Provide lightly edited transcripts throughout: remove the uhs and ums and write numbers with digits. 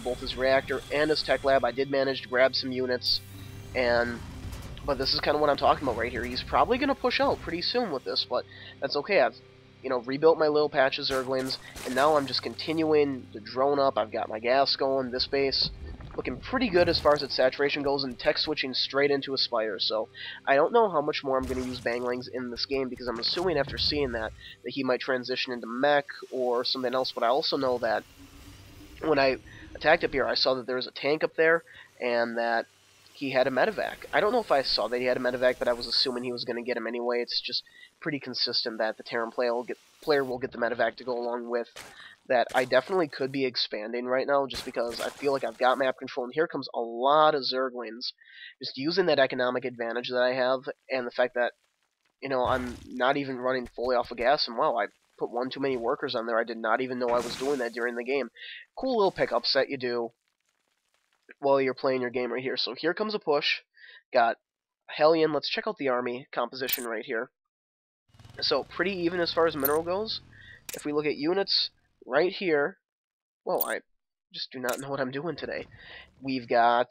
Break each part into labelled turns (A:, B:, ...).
A: both his reactor and his tech lab. I did manage to grab some units, but this is kind of what I'm talking about right here. He's probably going to push out pretty soon with this, but that's okay. I've, rebuilt my little patch of Zerglings, and now I'm just continuing to drone up. I've got my gas going. This base looking pretty good as far as its saturation goes, and tech switching straight into Aspire. So I don't know how much more I'm going to use Banglings in this game, because I'm assuming after seeing that he might transition into mech or something else. But I also know that when I attacked up here, I saw that there was a tank up there, and that he had a medevac. I don't know if I saw that he had a medevac, but I was assuming he was going to get him anyway. It's just pretty consistent that the Terran player will get the medevac to go along with that. I definitely could be expanding right now, just because I feel like I've got map control, and here comes a lot of Zerglings. Just using that economic advantage that I have, and the fact that, I'm not even running fully off of gas, and wow, I put one too many workers on there. I did not even know I was doing that during the game. Cool little pickups that you do while you're playing your game right here. So here comes a push. Got Hellion. Let's check out the army composition right here. So pretty even as far as mineral goes. If we look at units right here, well, I just do not know what I'm doing today. We've got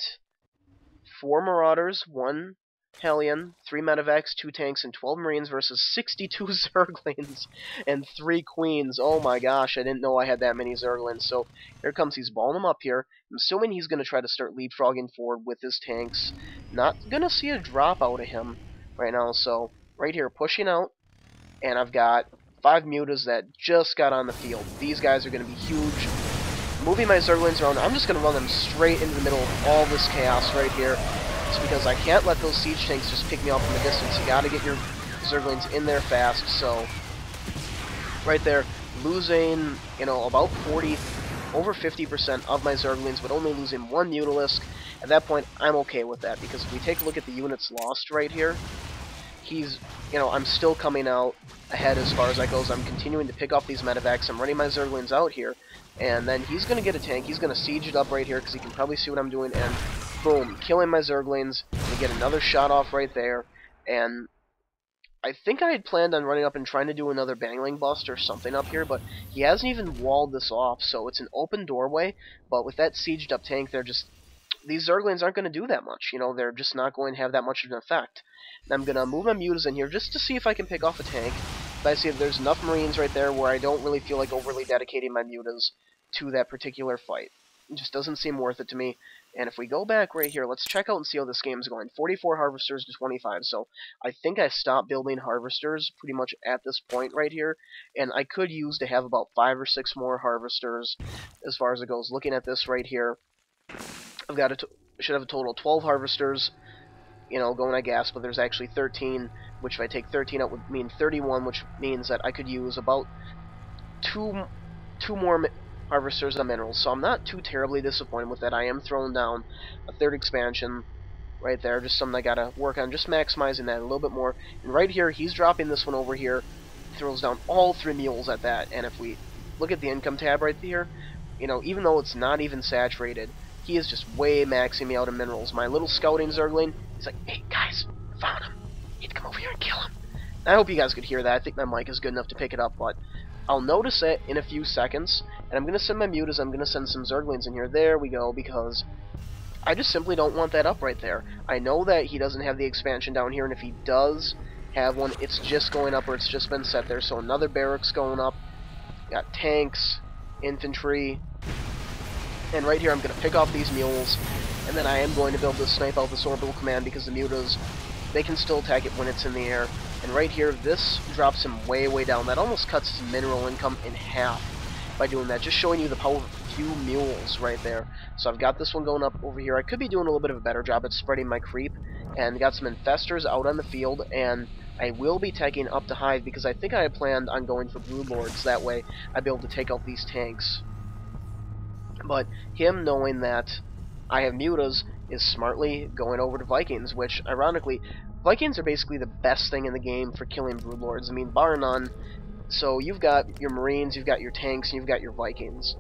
A: 4 Marauders, 1 Hellion, 3 Medevacs, 2 tanks, and 12 Marines versus 62 Zerglings and 3 Queens. Oh my gosh, I didn't know I had that many Zerglings. So here comes, he's balling them up here. I'm assuming he's going to try to start leapfrogging forward with his tanks. Not going to see a drop out of him right now. So right here, pushing out, and I've got 5 mutas that just got on the field. These guys are going to be huge. Moving my Zerglings around, I'm just going to run them straight into the middle of all this chaos right here. It's because I can't let those siege tanks just pick me off from a distance. You got to get your Zerglings in there fast. So right there, losing, about 40, over 50% of my Zerglings, but only losing 1 Mutalisk. At that point, I'm okay with that, because if we take a look at the units lost right here, he's, I'm still coming out ahead as far as that goes. I'm continuing to pick off these medevacs. I'm running my Zerglings out here, and then he's going to get a tank. He's going to siege it up right here, because he can probably see what I'm doing, and boom, killing my Zerglings. We get another shot off right there, and I think I had planned on running up and trying to do another Bangling Bust or something up here, but he hasn't even walled this off, so it's an open doorway, but with that sieged up tank, these Zerglings aren't going to do that much. They're just not going to have that much of an effect. And I'm going to move my mutas in here just to see if I can pick off a tank. But I see if there's enough Marines right there where I don't really feel like overly dedicating my mutas to that particular fight. It just doesn't seem worth it to me. And if we go back right here, let's check out and see how this game's going. 44 Harvesters to 25, so I think I stopped building Harvesters pretty much at this point right here. And I could use to have about 5 or 6 more Harvesters as far as it goes. Looking at this right here, I've got should have a total of 12 Harvesters, going at gas, but there's actually 13, which if I take 13 out would mean 31, which means that I could use about two more Harvesters on minerals. So I'm not too terribly disappointed with that. I am throwing down a 3rd expansion right there, just something I gotta work on, just maximizing that a little bit more. And right here, he's dropping this one over here, throws down all 3 mules at that, and if we look at the income tab right here, even though it's not even saturated, he is just way maxing me out in minerals. My little scouting Zergling, he's like, hey, guys, I found him. You need to come over here and kill him. And I hope you guys could hear that. I think my mic is good enough to pick it up, but I'll notice it in a few seconds, and I'm going to send my mutas, I'm going to send some Zerglings in here. There we go, because I just simply don't want that up right there. I know that he doesn't have the expansion down here, and if he does have one, it's just going up, or it's just been set there. So another barracks going up. Got tanks, infantry, and right here I'm going to pick off these mules, and then I am going to be able to snipe out this orbital command, because the mutas, they can still attack it when it's in the air. And right here, this drops him way, way down. That almost cuts his mineral income in half by doing that. Just showing you the power of a few mules right there. So I've got this one going up over here. I could be doing a little bit of a better job at spreading my creep, and got some infestors out on the field, and I will be taking up to Hive, because I think I had planned on going for Broodlords. That way I'd be able to take out these tanks. But him knowing that I have mutas is smartly going over to Vikings, which, ironically, Vikings are basically the best thing in the game for killing Broodlords. I mean, bar none. So you've got your Marines, you've got your tanks, and you've got your Vikings.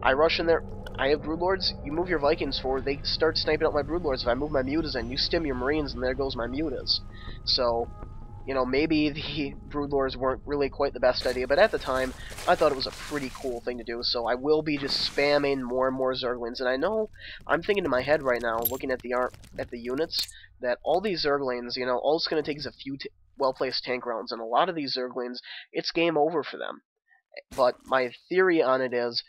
A: I rush in there, I have Broodlords, you move your Vikings forward, they start sniping out my Broodlords. If I move my mutas in, you stim your Marines, and there goes my mutas. So You know, maybe the Broodlords weren't really quite the best idea, but at the time, I thought it was a pretty cool thing to do, so I will be just spamming more and more Zerglings, and I know, I'm thinking in my head right now, looking at the units, that all these Zerglings, you know, all it's going to take is a few well-placed tank rounds, and a lot of these Zerglings, it's game over for them. But my theory on it is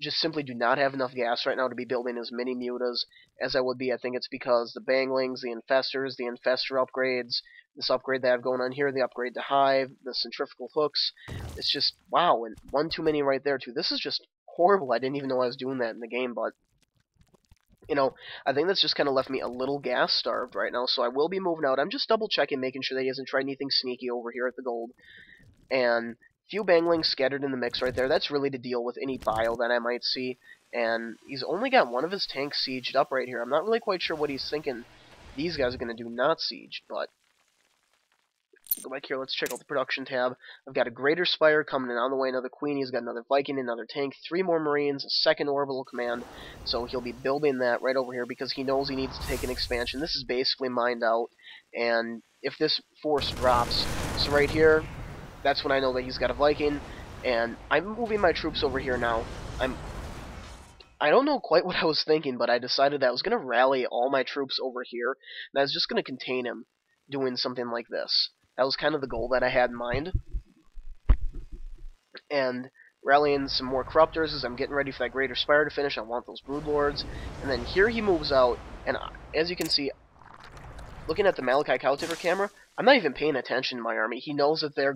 A: just simply do not have enough gas right now to be building as many mutas as I would be. I think it's because the Banglings, the Infestors, the Infestor upgrades, this upgrade that I have going on here, the upgrade to Hive, the Centrifugal Hooks, it's just, wow, and one too many right there too. This is just horrible. I didn't even know I was doing that in the game, but you know, I think that's just kind of left me a little gas starved right now, so I will be moving out. I'm just double checking, making sure that he hasn't tried anything sneaky over here at the gold. And few Banglings scattered in the mix right there. That's really to deal with any bile that I might see. And he's only got one of his tanks sieged up right here. I'm not really quite sure what he's thinking these guys are going to do not sieged, but go back here, let's check out the production tab. I've got a Greater Spire coming in on the way, another Queen, he's got another Viking, another tank, 3 more Marines, a second Orbital Command, so he'll be building that right over here because he knows he needs to take an expansion. This is basically mined out, and if this force drops, so right here, that's when I know that he's got a Viking, and I'm moving my troops over here now. I don't know quite what I was thinking, but I decided that I was going to rally all my troops over here, and I was just going to contain him doing something like this. That was kind of the goal that I had in mind. And rallying some more Corruptors as I'm getting ready for that Greater Spire to finish. I want those Broodlords. And then here he moves out, and as you can see, looking at the Malikicowtipper camera, I'm not even paying attention to my army. He knows that they're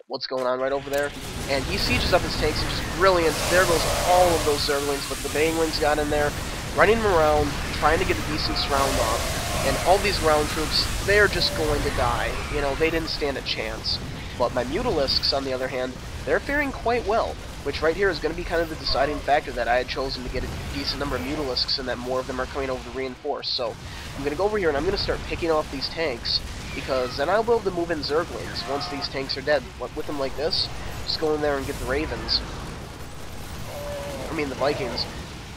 A: what's going on right over there. And he sieges up his tanks, and just brilliant. There goes all of those Zerglings, but the Banglings got in there, running them around, trying to get a decent surround off. And all these ground troops, they're just going to die. You know, they didn't stand a chance. But my Mutalisks, on the other hand, they're faring quite well, which right here is going to be kind of the deciding factor that I had chosen to get a decent number of Mutalisks and that more of them are coming over to reinforce. So I'm going to go over here and I'm going to start picking off these tanks, because then I'll be able to move in Zerglings once these tanks are dead. With them like this, just go in there and get the Ravens. I mean the Vikings.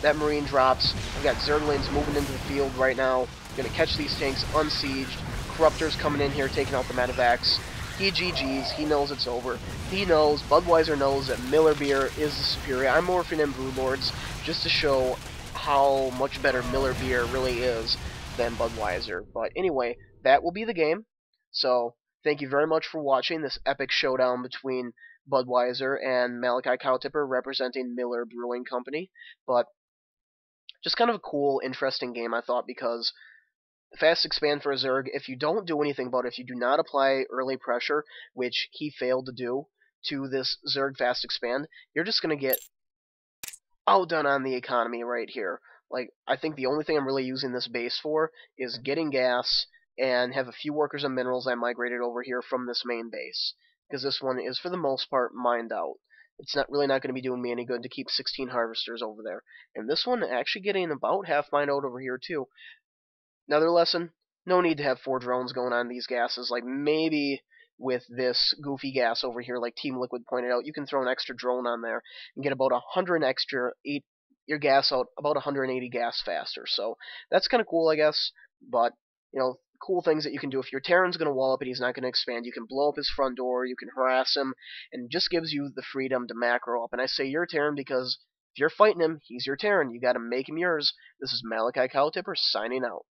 A: That Marine drops. I've got Zerglings moving into the field right now. Gonna catch these tanks unsieged. Corruptors coming in here, taking out the Medivacs. He GG's. He knows it's over. He knows, Budweiser knows that Miller Beer is the superior. I'm morphing in Broodlords just to show how much better Miller Beer really is than Budweiser. But anyway, that will be the game. So, thank you very much for watching this epic showdown between Budweiser and Malikicowtipper representing Miller Brewing Company. But just kind of a cool, interesting game, I thought, because Fast Expand for a Zerg, if you don't do anything about it, if you do not apply early pressure, which he failed to do, to this Zerg Fast Expand, you're just going to get outdone on the economy right here. Like, I think the only thing I'm really using this base for is getting gas and have a few workers and minerals I migrated over here from this main base, because this one is, for the most part, mined out. It's not going to be doing me any good to keep 16 harvesters over there. And this one actually getting about half mined out over here, too. Another lesson, no need to have 4 drones going on these gases. Like, maybe with this goofy gas over here, like Team Liquid pointed out, you can throw an extra drone on there and get about 100 extra, eat your gas out about 180 gas faster. So that's kind of cool, I guess. But, you know, cool things that you can do. If your Terran's going to wall up and he's not going to expand, you can blow up his front door, you can harass him, and it just gives you the freedom to macro up. And I say your Terran because if you're fighting him, he's your Terran. You got to make him yours. This is Malikicowtipper signing out.